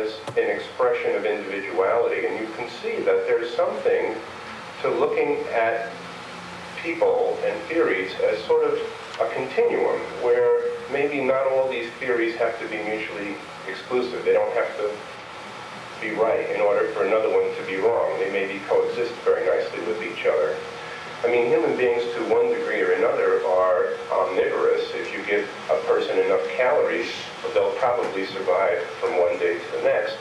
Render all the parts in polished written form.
as an expression of individuality, and you can see that there's something to looking at people and theories as sort of a continuum where maybe not all these theories have to be mutually exclusive. They don't have to be right in order for another one to be wrong. They maybe coexist very nicely with each other. I mean, human beings to one degree or another are omnivorous. If you give a person enough calories, they'll probably survive from one day to the next.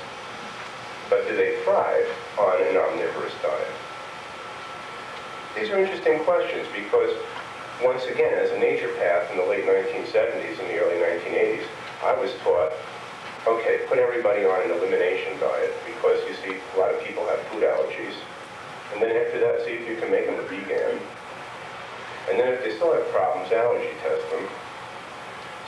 But do they thrive on an omnivorous diet? These are interesting questions because, once again, as a naturopath in the late 1970s and the early 1980s, I was taught, okay, put everybody on an elimination diet because you see a lot of people have food allergies. And then after that, see if you can make them a vegan. And then if they still have problems, allergy test them.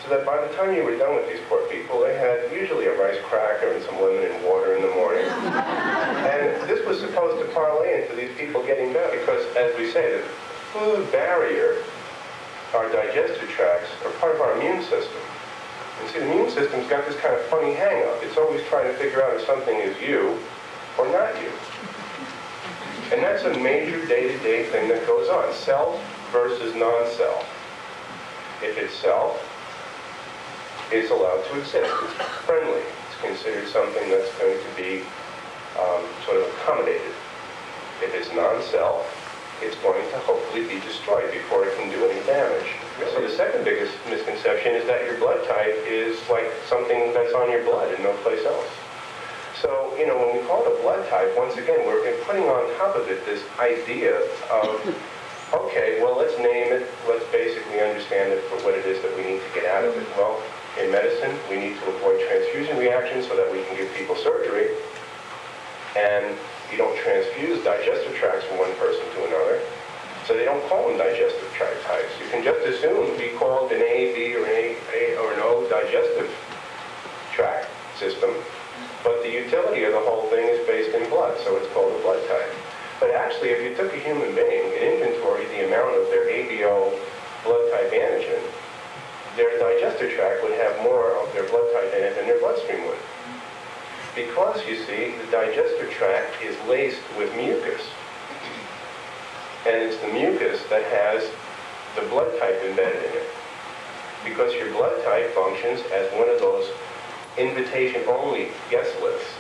So that by the time you were done with these poor people, they had usually a rice cracker and some lemon and water in the morning. And this was supposed to parlay into these people getting better because, as we say, the food barrier, our digestive tracts, are part of our immune system. And see, the immune system's got this kind of funny hang-up. It's always trying to figure out if something is you or not you. And that's a major day-to-day thing that goes on. Self versus non-self. If it's self, it's allowed to exist. It's friendly. It's considered something that's going to be sort of accommodated. If it's non-self, it's going to hopefully be destroyed before it can do any damage. So the second biggest misconception is that your blood type is like something that's on your blood and no place else. So, you know, when we call it a blood type, once again, we're putting on top of it this idea of, okay, well, let's name it. Let's basically understand it for what it is that we need to get out of it. Well, in medicine, we need to avoid transfusion reactions so that we can give people surgery. And you don't transfuse digestive tracts from one person to another. So they don't call them digestive tract types. You can just as soon be called an A, B, or an A or an O digestive tract system. But the utility of the whole thing is based in blood, so it's called a blood type. But actually, if you took a human being and inventoried the amount of their ABO blood type antigen, their digestive tract would have more of their blood type in it than their bloodstream would. Because, you see, the digestive tract is laced with mucus. And it's the mucus that has the blood type embedded in it. Because your blood type functions as one of those invitation-only guest lists.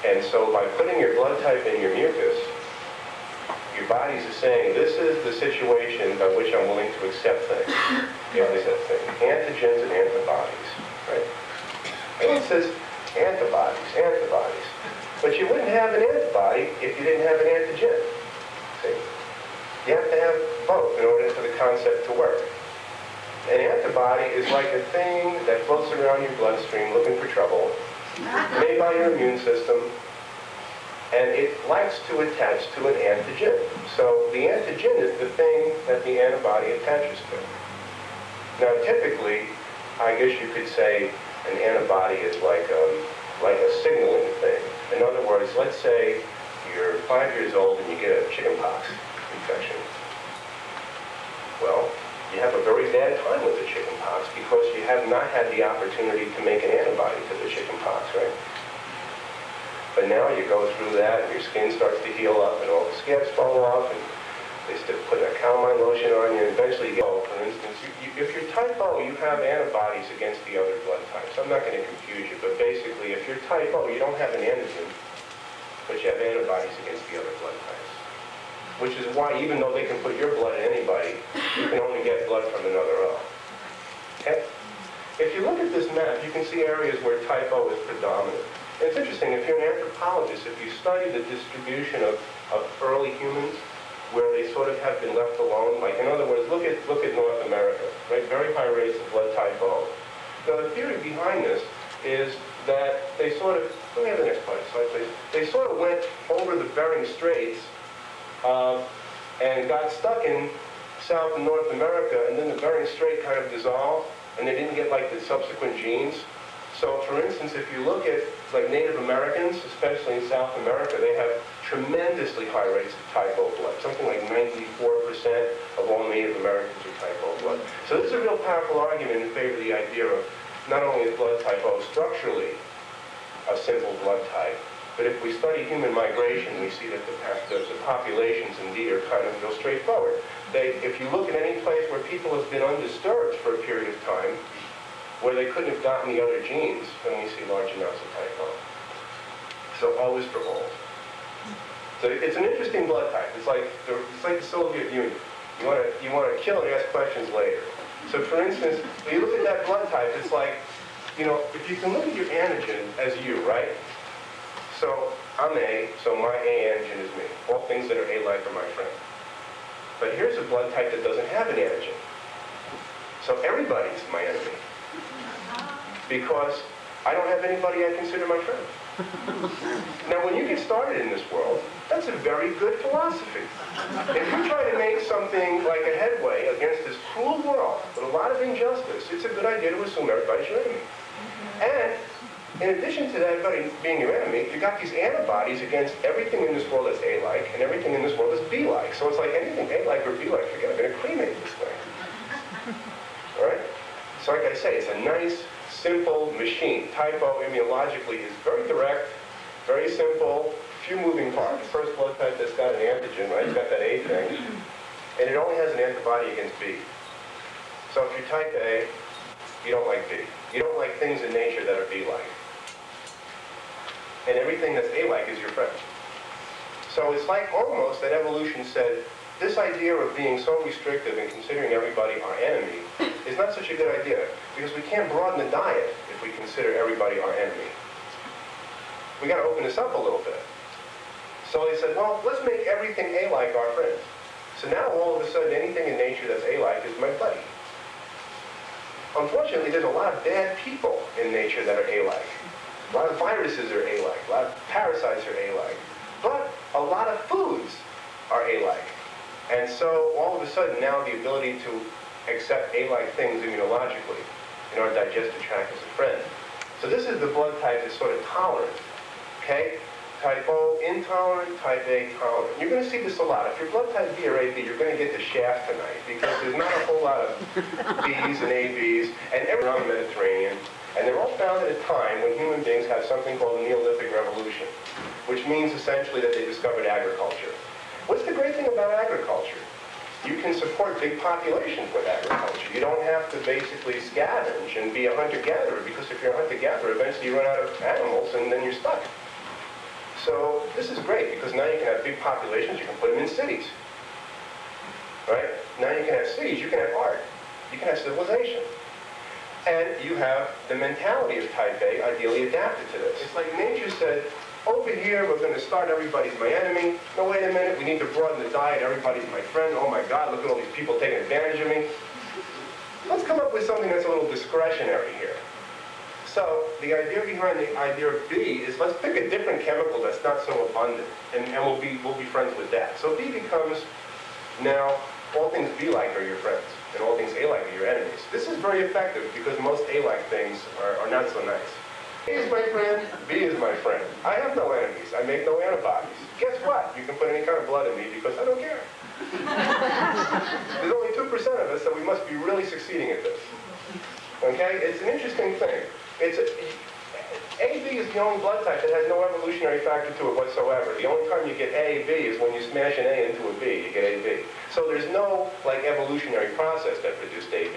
And so by putting your blood type in your mucus, your body's saying, this is the situation by which I'm willing to accept things. You know, they said things, antigens and antibodies, right? And it says antibodies, antibodies. But you wouldn't have an antibody if you didn't have an antigen. See? You have to have both in order for the concept to work. An antibody is like a thing that floats around your bloodstream looking for trouble, made by your immune system, and it likes to attach to an antigen. So the antigen is the thing that the antibody attaches to. Now typically, I guess you could say an antibody is like a signaling thing. In other words, let's say you're 5 years old and you get a chickenpox infection. Well, you have a very bad time with the chickenpox because you have not had the opportunity to make an antibody to the chickenpox, right? But now you go through that and your skin starts to heal up and all the scabs fall off and they still put a calamine lotion on you and eventually you go, for instance, if you're type O, you have antibodies against the other blood types. I'm not going to confuse you, but basically if you're type O, you don't have an antigen, but you have antibodies against the other blood types. Which is why, even though they can put your blood in anybody, you can only get blood from another O. Okay? If you look at this map, you can see areas where type O is predominant. And it's interesting, if you're an anthropologist, if you study the distribution of early humans, where they sort of have been left alone, like in other words, look at North America, right? Very high rates of blood type O. Now the theory behind this is that they sort of, let me have the next slide, please. They sort of went over the Bering Straits and got stuck in South and North America, and then the Bering Strait kind of dissolved, and they didn't get like the subsequent genes. So for instance, if you look at like Native Americans, especially in South America, they have tremendously high rates of type O blood. Something like 94% of all Native Americans are type O blood. So this is a real powerful argument in favor of the idea of not only is blood type O structurally a simple blood type. But if we study human migration, we see that the populations indeed are kind of straightforward. If you look at any place where people have been undisturbed for a period of time, where they couldn't have gotten the other genes, then we see large amounts of type O. So O is for old. So it's an interesting blood type. It's like the Soviet Union. You want to kill and ask questions later. So for instance, when you look at that blood type, it's like, if you can look at your antigen as you, right? So I'm A, so my A antigen is me. All things that are A-like are my friend. But here's a blood type that doesn't have an antigen. So everybody's my enemy. Because I don't have anybody I consider my friend. Now, when you get started in this world, that's a very good philosophy. If you try to make something like a headway against this cruel world with a lot of injustice, it's a good idea to assume everybody's your enemy. And in addition to that, everybody being your enemy, you got these antibodies against everything in this world that's A-like and everything in this world that's B-like. So it's like anything A-like or B-like, forget it, I'm going to cremate this thing. All right? So like I say, it's a nice, simple machine. Type O immunologically is very direct, very simple, few moving parts. First blood type that's got an antigen, right? It's got that A thing. And it only has an antibody against B. So if you're type A, you don't like B. You don't like things in nature that are B-like. And everything that's A-like is your friend. So it's like almost that evolution said, this idea of being so restrictive and considering everybody our enemy is not such a good idea, because we can't broaden the diet if we consider everybody our enemy. We got to open this up a little bit. So they said, well, let's make everything A-like our friends. So now all of a sudden anything in nature that's A-like is my buddy. Unfortunately, there's a lot of bad people in nature that are A-like. A lot of viruses are A-like. A lot of parasites are A-like. But a lot of foods are A-like. And so all of a sudden now the ability to accept A-like things immunologically in our digestive tract as a friend. So this is the blood type that's sort of tolerant. Okay? Type O intolerant, type A tolerant. You're going to see this a lot. If you're blood type B or AB, you're going to get the shaft tonight, because there's not a whole lot of Bs and ABs, and everything around the Mediterranean. And they're all found at a time when human beings have something called the Neolithic Revolution, which means essentially that they discovered agriculture. What's the great thing about agriculture? You can support big populations with agriculture. You don't have to basically scavenge and be a hunter-gatherer, because if you're a hunter-gatherer, eventually you run out of animals and then you're stuck. So this is great, because now you can have big populations, you can put them in cities. Right? Now you can have cities, you can have art, you can have civilization. And you have the mentality of type A ideally adapted to this. It's like nature said, over here we're going to start everybody's my enemy. No, wait a minute, we need to broaden the diet, everybody's my friend. Oh my God, look at all these people taking advantage of me. Let's come up with something that's a little discretionary here. So the idea behind the idea of B is, let's pick a different chemical that's not so abundant, and we'll be friends with that. So B becomes, now, all things B-like are your friends, and all things A-like are your enemies. This is very effective, because most A-like things are not so nice. A is my friend, B is my friend. I have no enemies, I make no antibodies. Guess what? You can put any kind of blood in me, because I don't care. There's only 2% of us, so we must be really succeeding at this. Okay? It's an interesting thing. AB is the only blood type that has no evolutionary factor to it whatsoever. The only time you get AB is when you smash an A into a B, you get AB. So there's no evolutionary process that produced AB.